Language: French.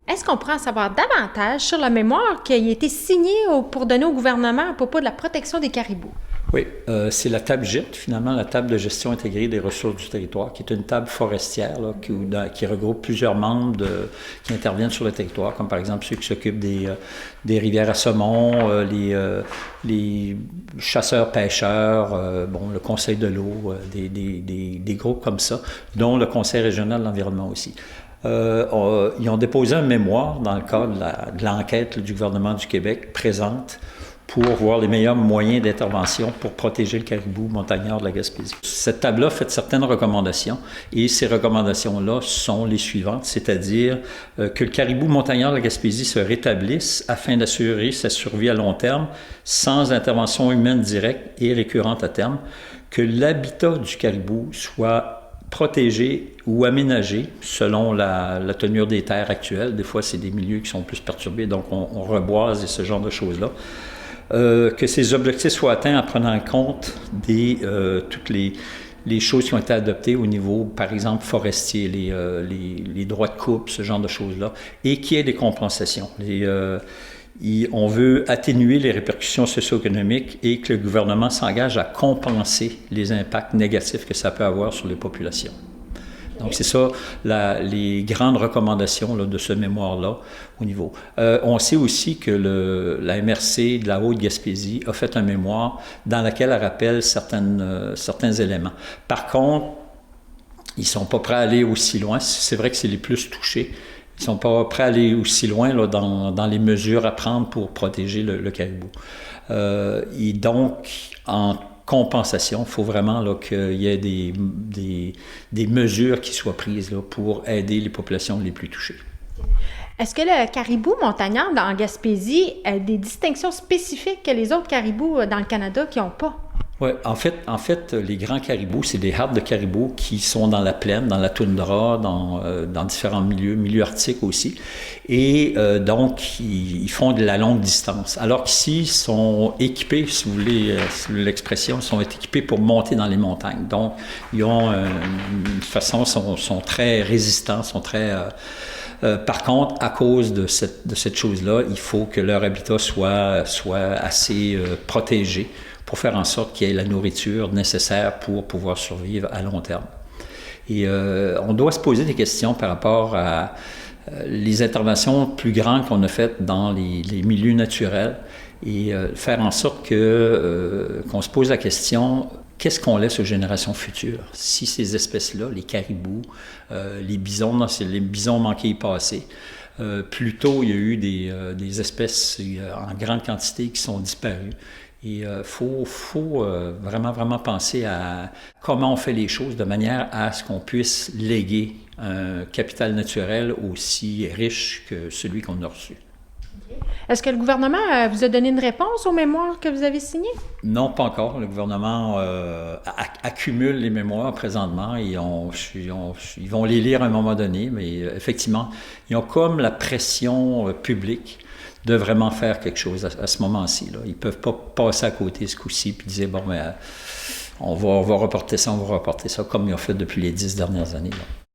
Est-ce qu'on pourrait en savoir davantage sur la mémoire qui a été signée pour donner au gouvernement à propos de la protection des caribous? Oui, c'est la table GIT, finalement, la table de gestion intégrée des ressources du territoire, qui est une table forestière là, qui regroupe plusieurs membres qui interviennent sur le territoire, comme par exemple ceux qui s'occupent des rivières à saumon, les chasseurs-pêcheurs, le conseil de l'eau, des groupes comme ça, dont le conseil régional de l'environnement aussi. Ils ont déposé un mémoire dans le cadre de l'enquête du gouvernement du Québec présente pour voir les meilleurs moyens d'intervention pour protéger le caribou montagnard de la Gaspésie. Cette table-là fait certaines recommandations et ces recommandations-là sont les suivantes, c'est-à-dire que le caribou montagnard de la Gaspésie se rétablisse afin d'assurer sa survie à long terme sans intervention humaine directe et récurrente à terme, que l'habitat du caribou soit protégé ou aménagé selon la tenue des terres actuelles. Des fois, c'est des milieux qui sont plus perturbés, donc on reboise et ce genre de choses-là. Que ces objectifs soient atteints en prenant en compte toutes les choses qui ont été adoptées au niveau, par exemple, forestier, les droits de coupe, ce genre de choses-là, et qu'il y ait des compensations. On veut atténuer les répercussions socio-économiques et que le gouvernement s'engage à compenser les impacts négatifs que ça peut avoir sur les populations. Donc, c'est ça, les grandes recommandations là, de ce mémoire-là au niveau. On sait aussi que la MRC de la Haute-Gaspésie a fait un mémoire dans lequel elle rappelle certains éléments. Par contre, ils ne sont pas prêts à aller aussi loin. C'est vrai que c'est les plus touchés. Ils ne sont pas prêts à aller aussi loin là, dans les mesures à prendre pour protéger le caribou. Et donc, en compensation, il faut vraiment là, qu'il y ait des mesures qui soient prises là, pour aider les populations les plus touchées. Est-ce que le caribou montagnard en Gaspésie a des distinctions spécifiques que les autres caribous dans le Canada qui n'ont pas? Oui, en fait, les grands caribous, c'est des hardes de caribous qui sont dans la plaine, dans la toundra, dans différents milieux arctiques aussi. Et donc, ils font de la longue distance. Alors qu'ici, ils sont équipés, si vous voulez l'expression, ils sont équipés pour monter dans les montagnes. Donc, ils ont une façon, sont très résistants, sont très... par contre, à cause de cette chose-là, il faut que leur habitat soit assez protégé pour faire en sorte qu'il y ait la nourriture nécessaire pour pouvoir survivre à long terme. Et on doit se poser des questions par rapport à les interventions plus grandes qu'on a faites dans les milieux naturels et faire en sorte qu'on se pose la question, qu'est-ce qu'on laisse aux générations futures? Si ces espèces-là, les caribous, les bisons, c'est les bisons manqués et passés, plus tôt, il y a eu des espèces en grande quantité qui sont disparues. Et il faut vraiment penser à comment on fait les choses de manière à ce qu'on puisse léguer un capital naturel aussi riche que celui qu'on a reçu. Est-ce que le gouvernement vous a donné une réponse aux mémoires que vous avez signées? Non, pas encore. Le gouvernement accumule les mémoires présentement et ils vont les lire à un moment donné, mais effectivement, ils ont comme la pression publique de vraiment faire quelque chose à ce moment-ci. Là. Ils ne peuvent pas passer à côté ce coup-ci et dire, bon, on va reporter ça, comme ils ont fait depuis les 10 dernières années. Là.